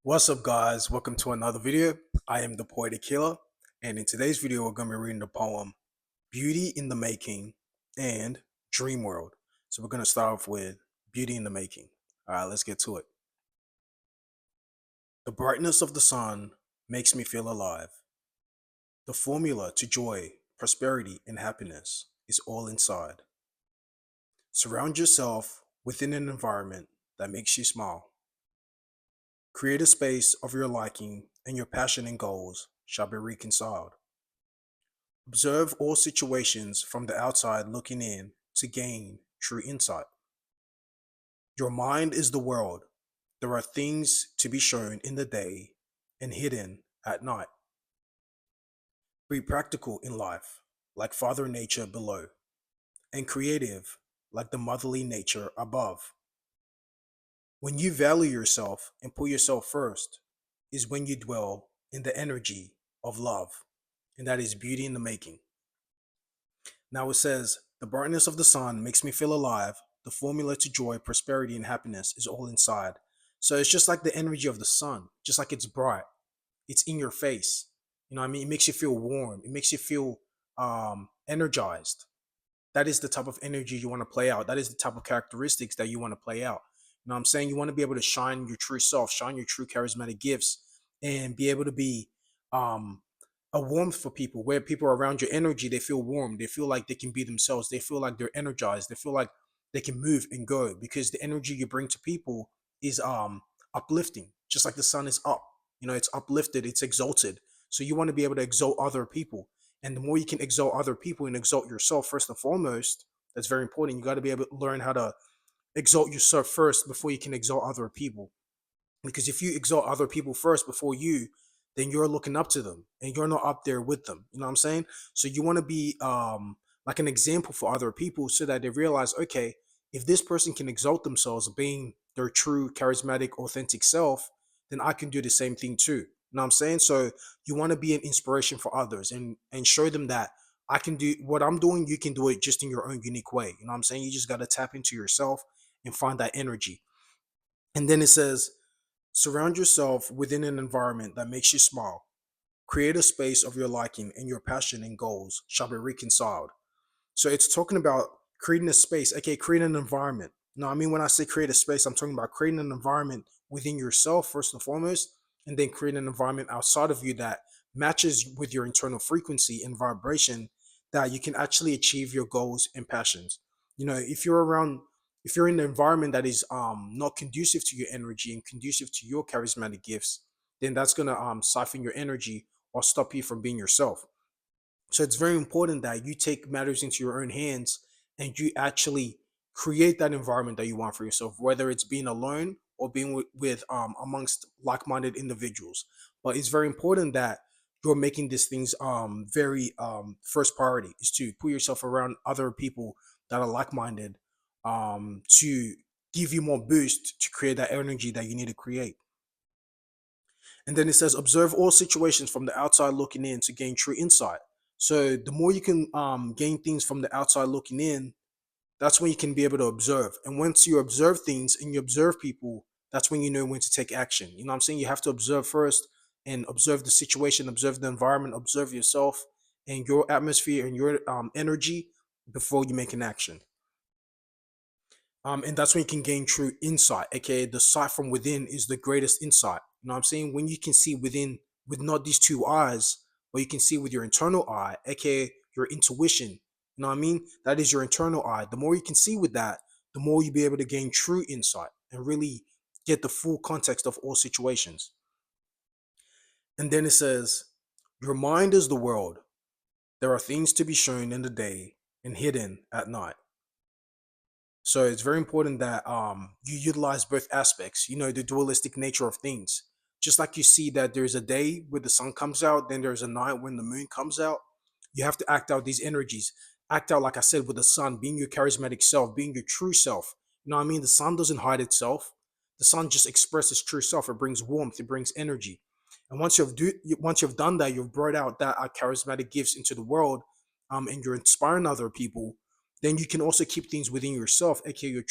What's up, guys? Welcome to another video. I am the Poetic Killer, and in today's video, we're going to be reading the poem Beauty in the Making and Dream World. So, we're going to start off with Beauty in the Making. All right, let's get to it. The brightness of the sun makes me feel alive. The formula to joy, prosperity, and happiness is all inside. Surround yourself within an environment that makes you smile. Create a space of your liking, and your passion and goals shall be reconciled. Observe all situations from the outside looking in to gain true insight. Your mind is the world. There are things to be shown in the day and hidden at night. Be practical in life, like Father Nature below, and creative, like the motherly nature above. When you value yourself and put yourself first, is when you dwell in the energy of love, and that is beauty in the making. Now it says, the brightness of the sun makes me feel alive. The formula to joy, prosperity, and happiness is all inside. So it's just like the energy of the sun, just like it's bright. It's in your face. You know what I mean? It makes you feel warm. It makes you feel energized. That is the type of energy you want to play out. That is the type of characteristics that you want to play out. You know what I'm saying? You want to be able to shine your true self, shine your true charismatic gifts, and be able to be um, a warmth for people where people are around your energy, they feel warm. They feel like they can be themselves. They feel like they're energized. They feel like they can move and go because the energy you bring to people is uplifting, just like the sun is up. You know, it's uplifted, it's exalted. So you want to be able to exalt other people. And the more you can exalt other people and exalt yourself first and foremost, that's very important. You got to be able to learn how to exalt yourself first before you can exalt other people. Because if you exalt other people first before you, then you're looking up to them and you're not up there with them. You know what I'm saying? So you want to be like an example for other people so that they realize, okay, if this person can exalt themselves being their true charismatic authentic self, then I can do the same thing too. You know what I'm saying? So you want to be an inspiration for others and show them that I can do what I'm doing, you can do it just in your own unique way. You know what I'm saying? You just got to tap into yourself and find that energy. And then it says, surround yourself within an environment that makes you smile. Create a space of your liking, and your passion and goals shall be reconciled. So it's talking about creating a space, okay, create an environment. Now, I mean, when I say create a space, I'm talking about creating an environment within yourself, first and foremost, and then create an environment outside of you that matches with your internal frequency and vibration that you can actually achieve your goals and passions. You know, if you're in an environment that is not conducive to your energy and conducive to your charismatic gifts, then that's gonna siphon your energy or stop you from being yourself. So it's very important that you take matters into your own hands and you actually create that environment that you want for yourself, whether it's being alone or being with amongst like-minded individuals. But it's very important that you're making these things very first priority is to put yourself around other people that are like-minded to give you more boost to create that energy that you need to create. And then it says, observe all situations from the outside looking in to gain true insight. So the more you can gain things from the outside looking in, that's when you can be able to observe. And once you observe things and you observe people, that's when you know when to take action. You know what I'm saying? You have to observe first and observe the situation, observe the environment, observe yourself and your atmosphere and your energy before you make an action. And that's when you can gain true insight, aka the sight from within is the greatest insight. You know what I'm saying? When you can see within with not these two eyes, but you can see with your internal eye, aka your intuition. You know what I mean? That is your internal eye. The more you can see with that, the more you'll be able to gain true insight and really get the full context of all situations. And then it says, your mind is the world. There are things to be shown in the day and hidden at night. So it's very important that you utilize both aspects, you know, the dualistic nature of things. Just like you see that there's a day where the sun comes out, then there's a night when the moon comes out. You have to act out these energies. Act out, like I said, with the sun, being your charismatic self, being your true self. You know what I mean? The sun doesn't hide itself. The sun just expresses true self. It brings warmth, it brings energy. And once you've done that, you've brought out that charismatic gifts into the world, and you're inspiring other people, then you can also keep things within yourself, aka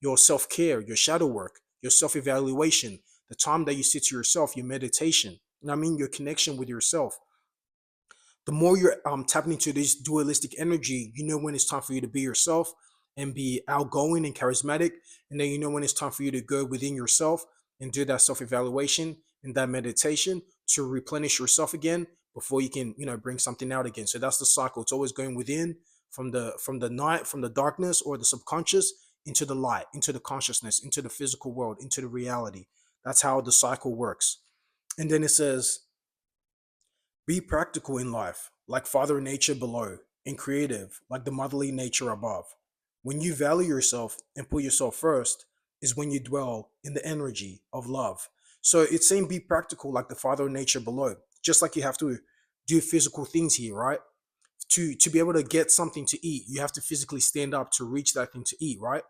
your self care, your shadow work, your self evaluation. the time that you sit to yourself, your meditation, you know what I mean, your connection with yourself. The more you're tapping into this dualistic energy, you know when it's time for you to be yourself and be outgoing and charismatic. And then you know when it's time for you to go within yourself and do that self-evaluation and that meditation to replenish yourself again before you can, bring something out again. So that's the cycle. It's always going within, from the night, from the darkness or the subconscious into the light, into the consciousness, into the physical world, into the reality. That's how the cycle works. And then it says, be practical in life, like Father Nature below, and creative, like the motherly nature above. When you value yourself and put yourself first, is when you dwell in the energy of love. So it's saying be practical, like the Father Nature below. Just like you have to do physical things here, right? To be able to get something to eat, you have to physically stand up to reach that thing to eat, right?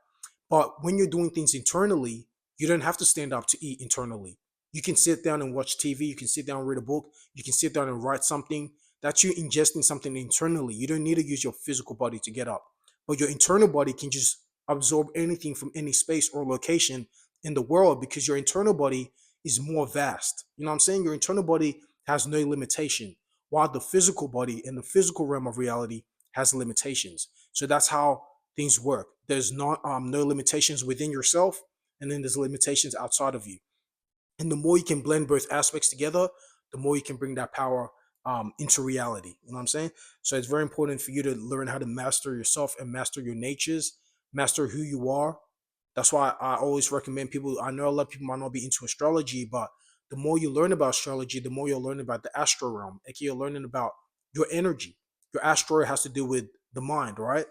But when you're doing things internally, you don't have to stand up to eat internally. You can sit down and watch TV. You can sit down and read a book. You can sit down and write something. That's you ingesting something internally. You don't need to use your physical body to get up. But your internal body can just absorb anything from any space or location in the world because your internal body is more vast. You know what I'm saying? Your internal body has no limitation, while the physical body in the physical realm of reality has limitations. So that's how things work. There's not no limitations within yourself, and then there's limitations outside of you. And the more you can blend both aspects together, the more you can bring that power into reality. You know what I'm saying? So it's very important for you to learn how to master yourself and master your natures, master who you are. That's why I always recommend people. I know a lot of people might not be into astrology, but the more you learn about astrology, the more you'll learn about the astral realm. Like you're learning about your energy. Your astral has to do with the mind, right?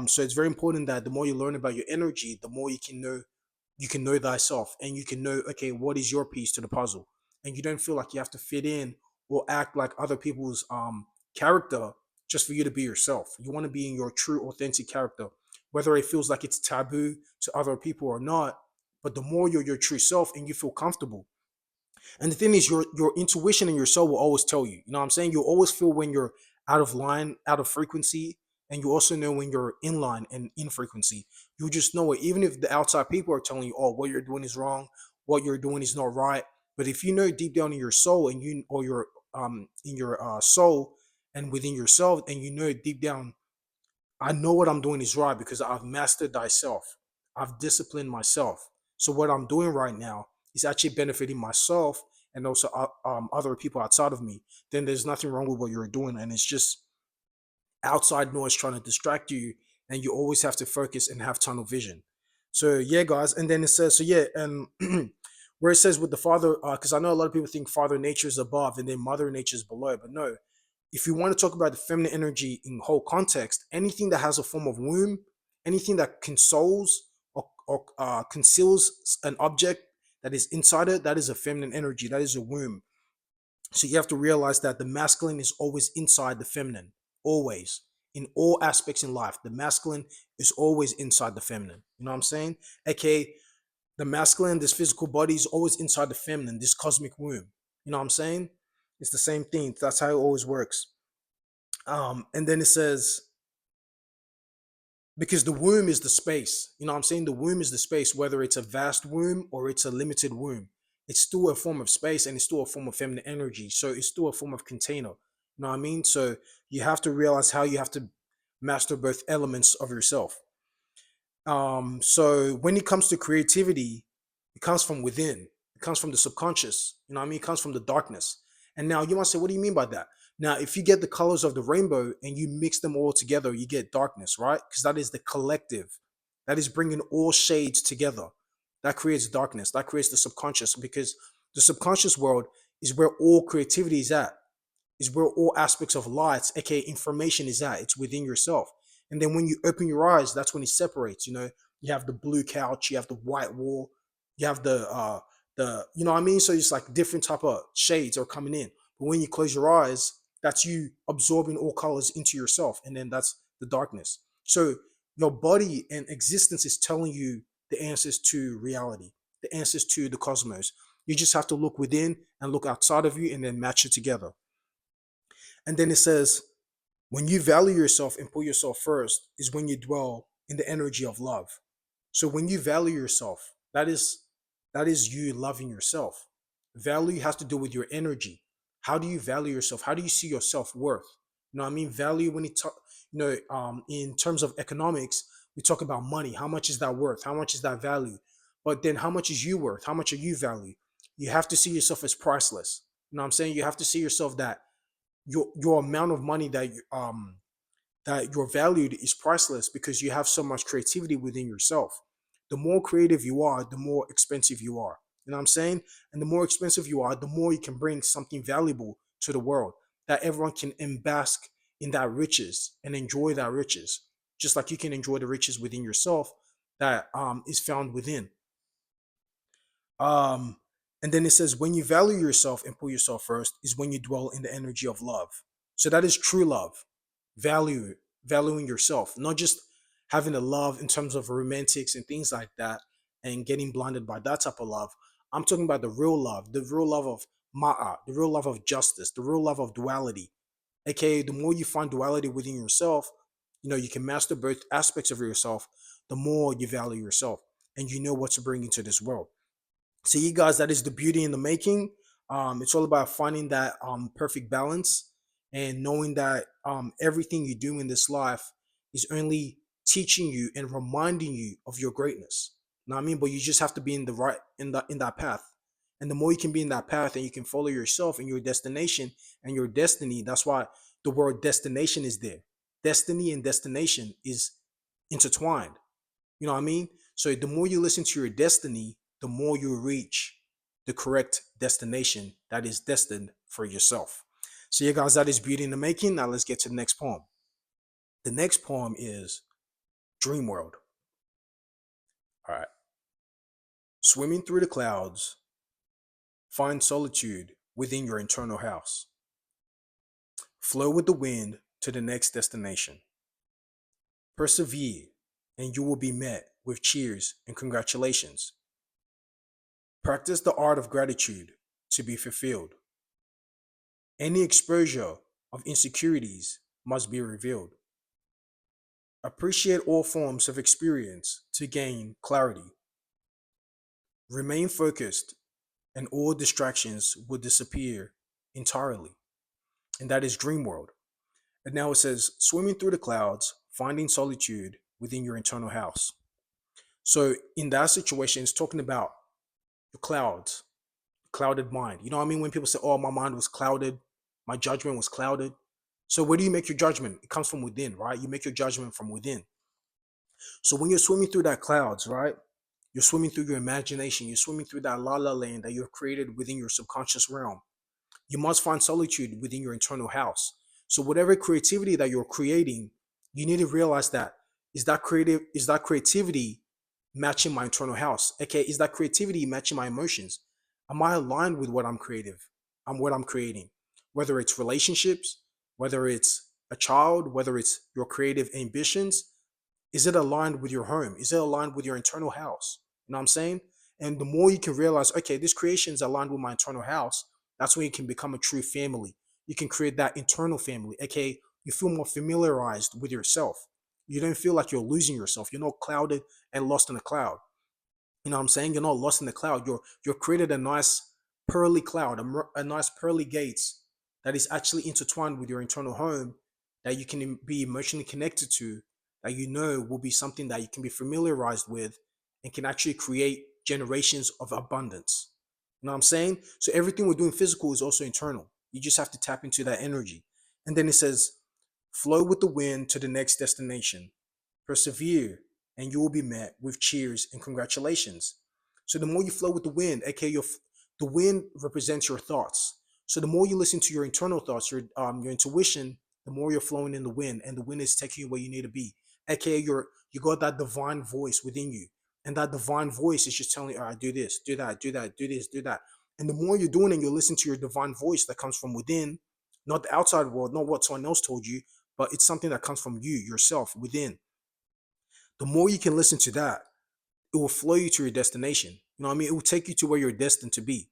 So it's very important that the more you learn about your energy, the more you can know thyself, and you can know, okay, what is your piece to the puzzle, and you don't feel like you have to fit in or act like other people's character just for you to be yourself. You want to be in your true authentic character, whether it feels like it's taboo to other people or not. But the more you're your true self and you feel comfortable, and the thing is, your intuition and your soul will always tell you. You know what I'm saying? You'll always feel when you're out of line, out of frequency, and you also know when you're in line and in frequency. You just know it, even if the outside people are telling you, "Oh, what you're doing is wrong, what you're doing is not right." But if you know deep down in your soul, and you or your in your soul and within yourself, and you know deep down, I know what I'm doing is right because I've mastered thyself. I've disciplined myself. So what I'm doing right now is actually benefiting myself and also other people outside of me. Then there's nothing wrong with what you're doing, and it's just outside noise trying to distract you, and you always have to focus and have tunnel vision. So yeah, guys, and then it says so yeah, and where it says with the father, because I know a lot of people think Father Nature is above and then Mother Nature is below, but no, if you want to talk about the feminine energy in whole context, anything that has a form of womb, anything that consoles or conceals an object that is inside it, that is a feminine energy. That is a womb. So you have to realize that the masculine is always inside the feminine, always. In all aspects in life, the masculine is always inside the feminine. You know what I'm saying? AKA, the masculine, this physical body, is always inside the feminine, this cosmic womb. You know what I'm saying? It's the same thing. That's how it always works. And then it says, because the womb is the space. You know what I'm saying? The womb is the space, whether it's a vast womb or it's a limited womb. It's still a form of space and it's still a form of feminine energy. So it's still a form of container. You know what I mean? So you have to realize how you have to master both elements of yourself. So when it comes to creativity, it comes from within. It comes from the subconscious. You know what I mean? It comes from the darkness. And now you might say, what do you mean by that? Now, if you get the colors of the rainbow and you mix them all together, you get darkness, right? Because that is the collective. That is bringing all shades together. That creates darkness. That creates the subconscious, because the subconscious world is where all creativity is at, is where all aspects of lights, aka information, is at. It's within yourself. And then when you open your eyes, that's when it separates. You have the blue couch, you have the white wall, you have the you know what I mean? So it's like different type of shades are coming in. But when you close your eyes, that's you absorbing all colors into yourself. And then that's the darkness. So your body and existence is telling you the answers to reality, the answers to the cosmos. You just have to look within and look outside of you and then match it together. And then it says, when you value yourself and put yourself first, is when you dwell in the energy of love. So when you value yourself, that is That is you loving yourself. Value has to do with your energy. How do you value yourself? How do you see your self-worth? You know what I mean? Value when you talk, in terms of economics, we talk about money. How much is that worth? How much is that value? But then how much is you worth? How much are you value? You have to see yourself as priceless. You know what I'm saying? You have to see yourself that your amount of money that you're valued is priceless because you have so much creativity within yourself. The more creative you are, the more expensive you are. You know what I'm saying? And the more expensive you are, the more you can bring something valuable to the world that everyone can bask in that riches and enjoy that riches, just like you can enjoy the riches within yourself that is found within. Um, and then it says, when you value yourself and put yourself first, is when you dwell in the energy of love. So that is true love. Value, valuing yourself, not just having a love in terms of romantics and things like that, and getting blinded by that type of love. I'm talking about the real love of ma'a, the real love of justice, the real love of duality. AKA, the more you find duality within yourself, you can master both aspects of yourself. The more you value yourself, and you know what to bring into this world. So you guys, that is the beauty in the making. It's all about finding that perfect balance and knowing that everything you do in this life is only teaching you and reminding you of your greatness. You know what I mean? But you just have to be in the right in that path. And the more you can be in that path and you can follow yourself and your destination and your destiny, that's why the word destination is there. Destiny and destination is intertwined. You know what I mean? So the more you listen to your destiny, the more you reach the correct destination that is destined for yourself. So yeah, guys, that is beauty in the making. Now let's get to the next poem. The next poem is Dream World. All right. Swimming through the clouds, find solitude within your internal house. Flow with the wind to the next destination. Persevere, and you will be met with cheers and congratulations. Practice the art of gratitude to be fulfilled. Any exposure of insecurities must be revealed. Appreciate all forms of experience to gain clarity. Remain focused, and all distractions will disappear entirely. And that is Dream World. And now it says, swimming through the clouds, finding solitude within your internal house. So in that situation, it's talking about the clouds, clouded mind. You know what I mean? When people say, oh, my mind was clouded, my judgment was clouded. So where do you make your judgment? It comes from within, right? You make your judgment from within. So when you're swimming through that clouds, right? You're swimming through your imagination. You're swimming through that la la land that you've created within your subconscious realm. You must find solitude within your internal house. So whatever creativity that you're creating, you need to realize that is that creativity matching my internal house? Okay, is that creativity matching my emotions? Am I aligned with what I'm creative? I'm what I'm creating. Whether it's relationships, whether it's a child, whether it's your creative ambitions, is it aligned with your home? Is it aligned with your internal house? You know what I'm saying? And the more you can realize, okay, this creation is aligned with my internal house, that's when you can become a true family. You can create that internal family. Okay, you feel more familiarized with yourself. You don't feel like you're losing yourself. You're not clouded and lost in a cloud. You know what I'm saying? You're not lost in the cloud. You're created a nice pearly cloud, a nice pearly gates that is actually intertwined with your internal home that you can be emotionally connected to, that you know will be something that you can be familiarized with and can actually create generations of abundance. You know what I'm saying? So everything we're doing physical is also internal. You just have to tap into that energy. And then it says, flow with the wind to the next destination. Persevere, and you will be met with cheers and congratulations. So the more you flow with the wind, aka the wind represents your thoughts. So the more you listen to your internal thoughts, your intuition, the more you're flowing in the wind, and the wind is taking you where you need to be. Aka you got that divine voice within you, and that divine voice is just telling you, all right, do this, do that, do that, do this, do that. And the more you're doing it, you listen to your divine voice that comes from within, not the outside world, not what someone else told you, but it's something that comes from you, yourself, within. The more you can listen to that, it will flow you to your destination. You know what I mean? It will take you to where you're destined to be.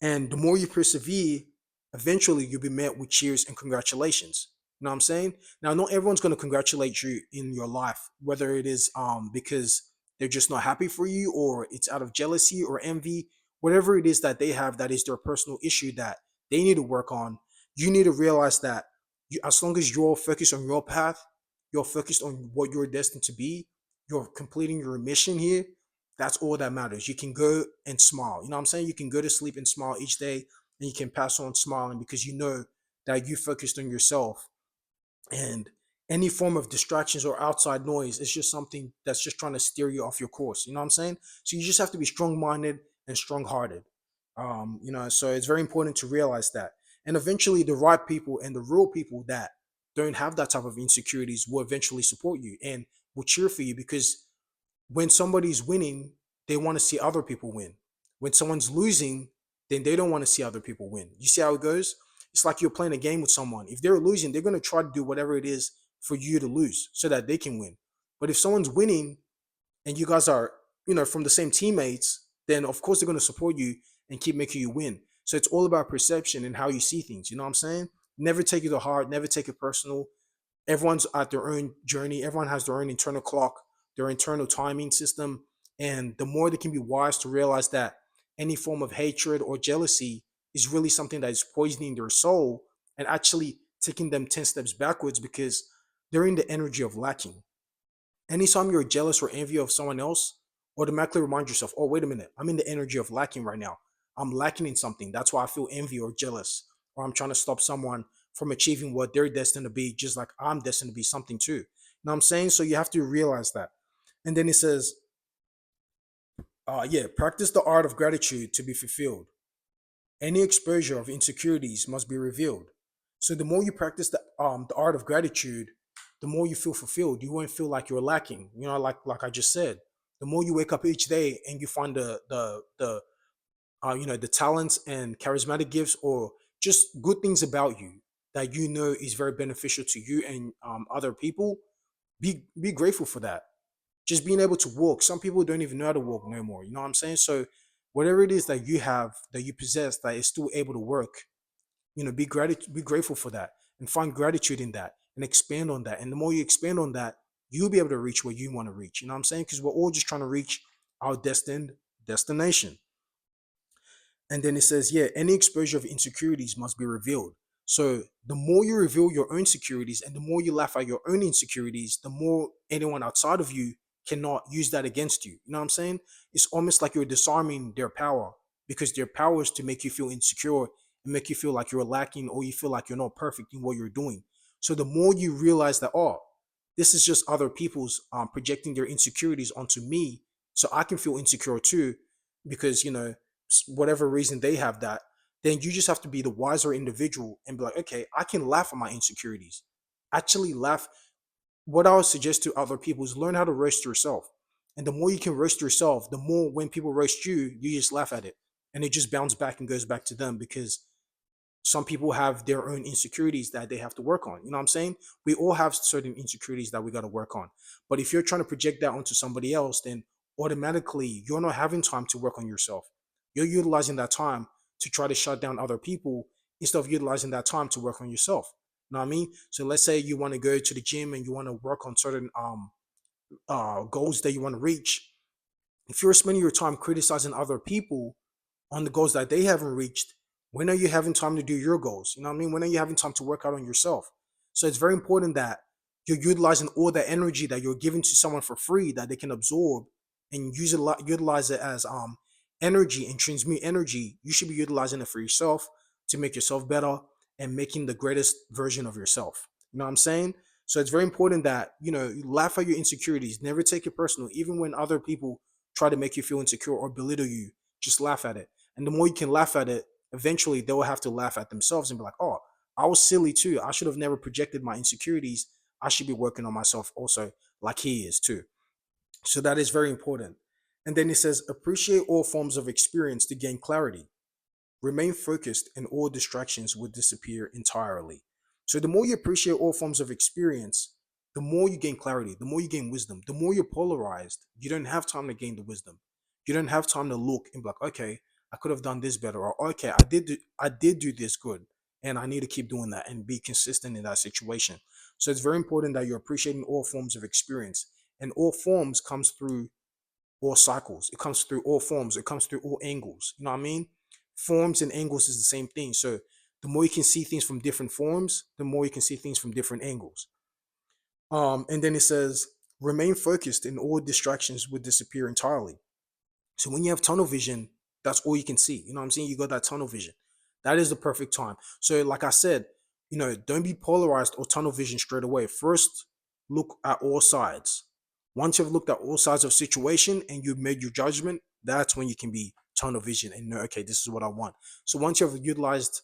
And the more you persevere, eventually you'll be met with cheers and congratulations. You know what I'm saying? Now, not everyone's going to congratulate you in your life, whether it is because they're just not happy for you, or it's out of jealousy or envy, whatever it is that they have that is their personal issue that they need to work on. You need to realize that as long as you're focused on your path, you're focused on what you're destined to be, you're completing your mission here, that's all that matters. You can go and smile. You know what I'm saying? You can go to sleep and smile each day, and you can pass on smiling because you know that you focused on yourself. And any form of distractions or outside noise is just something that's just trying to steer you off your course. You know what I'm saying? So you just have to be strong minded and strong hearted. So it's very important to realize that. And eventually, the right people and the real people that don't have that type of insecurities will eventually support you and will cheer for you, because when somebody's winning, they want to see other people win. When someone's losing, then they don't want to see other people win. You see how it goes? It's like you're playing a game with someone. If they're losing, they're going to try to do whatever it is for you to lose so that they can win. But if someone's winning and you guys are, from the same teammates, then of course they're going to support you and keep making you win. So it's all about perception and how you see things. You know what I'm saying? Never take it to heart, never take it personal. Everyone's at their own journey. Everyone has their own internal clock, their internal timing system. And the more they can be wise to realize that any form of hatred or jealousy is really something that is poisoning their soul and actually taking them 10 steps backwards, because they're in the energy of lacking. Anytime you're jealous or envy of someone else, automatically remind yourself, oh, wait a minute, I'm in the energy of lacking right now. I'm lacking in something. That's why I feel envy or jealous, or I'm trying to stop someone from achieving what they're destined to be, just like I'm destined to be something too. You know what I'm saying? So you have to realize that. And then it says, practice the art of gratitude to be fulfilled. Any exposure of insecurities must be revealed. So the more you practice the art of gratitude, the more you feel fulfilled. You won't feel like you're lacking. Like I just said, the more you wake up each day and you find the talents and charismatic gifts or just good things about you that is very beneficial to you and other people, be grateful for that. Just being able to walk. Some people don't even know how to walk no more. You know what I'm saying? So whatever it is that you have, that you possess, that is still able to work, be grateful for that and find gratitude in that and expand on that. And the more you expand on that, you'll be able to reach where you want to reach. You know what I'm saying? Because we're all just trying to reach our destined destination. And then it says, yeah, any exposure of insecurities must be revealed. So the more you reveal your own securities and the more you laugh at your own insecurities, the more anyone outside of you cannot use that against you. You know what I'm saying? It's almost like you're disarming their power, because their power is to make you feel insecure and make you feel like you're lacking or you feel like you're not perfect in what you're doing. So the more you realize that, oh, this is just other people's projecting their insecurities onto me, so I can feel insecure too, because whatever reason they have that, then you just have to be the wiser individual and be like, okay, I can laugh at my insecurities. Actually laugh. What I would suggest to other people is learn how to roast yourself. And the more you can roast yourself, the more when people roast you, you just laugh at it. And it just bounces back and goes back to them, because some people have their own insecurities that they have to work on. You know what I'm saying? We all have certain insecurities that we got to work on. But if you're trying to project that onto somebody else, then automatically you're not having time to work on yourself. You're utilizing that time to try to shut down other people instead of utilizing that time to work on yourself. You know what I mean? So let's say you want to go to the gym and you want to work on certain goals that you want to reach. If you're spending your time criticizing other people on the goals that they haven't reached, when are you having time to do your goals? You know what I mean? When are you having time to work out on yourself? So it's very important that you're utilizing all the energy that you're giving to someone for free that they can absorb and utilize it as energy and transmute energy. You should be utilizing it for yourself to make yourself better and making the greatest version of yourself. You know what I'm saying? So it's very important that, you laugh at your insecurities. Never take it personal. Even when other people try to make you feel insecure or belittle you, just laugh at it. And the more you can laugh at it, eventually they will have to laugh at themselves and be like, oh, I was silly too. I should have never projected my insecurities. I should be working on myself also, like he is too. So that is very important. And then it says, appreciate all forms of experience to gain clarity. Remain focused and all distractions will disappear entirely. So the more you appreciate all forms of experience, the more you gain clarity, the more you gain wisdom, the more you're polarized. You don't have time to gain the wisdom. You don't have time to look and be like, okay, I could have done this better, or okay, I did do this good, and I need to keep doing that and be consistent in that situation. So it's very important that you're appreciating all forms of experience, and all forms comes through. all cycles. It comes through all forms. It comes through all angles. You know what I mean? Forms and angles is the same thing. So the more you can see things from different forms, the more you can see things from different angles. And then it says, remain focused and all distractions will disappear entirely. So when you have tunnel vision, that's all you can see. You know what I'm saying? You got that tunnel vision. That is the perfect time. So, like I said, don't be polarized or tunnel vision straight away. First, look at all sides. Once you've looked at all sides of situation and you've made your judgment, that's when you can be tunnel vision and know, okay, this is what I want. So once you've utilized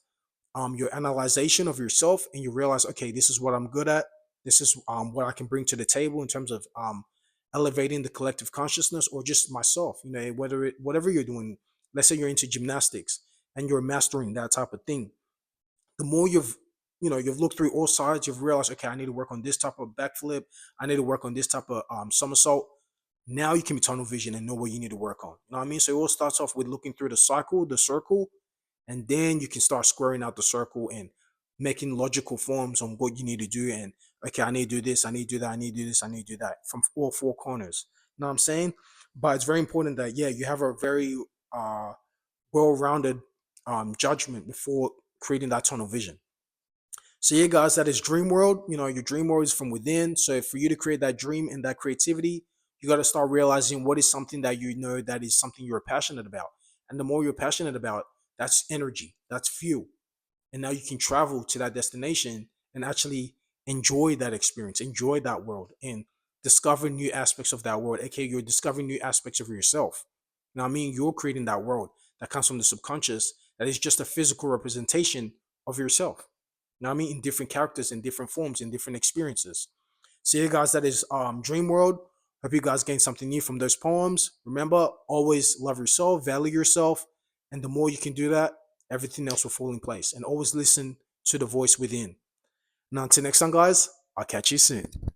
your analyzation of yourself and you realize, okay, this is what I'm good at, this is what I can bring to the table in terms of elevating the collective consciousness or just myself, whatever you're doing. Let's say you're into gymnastics and you're mastering that type of thing. The more you've looked through all sides, you've realized, okay, I need to work on this type of backflip, I need to work on this type of somersault. Now you can be tunnel vision and know what you need to work on. You know what I mean? So it all starts off with looking through the circle, and then you can start squaring out the circle and making logical forms on what you need to do. And okay, I need to do this, I need to do that, I need to do this, I need to do that from all four corners. You know what I'm saying? But it's very important that, yeah, you have a very uh well-rounded judgment before creating that tunnel vision. So yeah, guys, that is dream world. Your dream world is from within. So for you to create that dream and that creativity, you got to start realizing what is something that that is something you're passionate about. And the more you're passionate about, that's energy, that's fuel. And now you can travel to that destination and actually enjoy that experience, enjoy that world, and discover new aspects of that world. Okay, you're discovering new aspects of yourself. Now, I mean, you're creating that world that comes from the subconscious, that is just a physical representation of yourself. Now, I mean, in different characters, in different forms, in different experiences. So, yeah, guys, that is Dream World. Hope you guys gain something new from those poems. Remember, always love yourself, value yourself, and the more you can do that, everything else will fall in place. And always listen to the voice within. Now, until next time, guys, I'll catch you soon.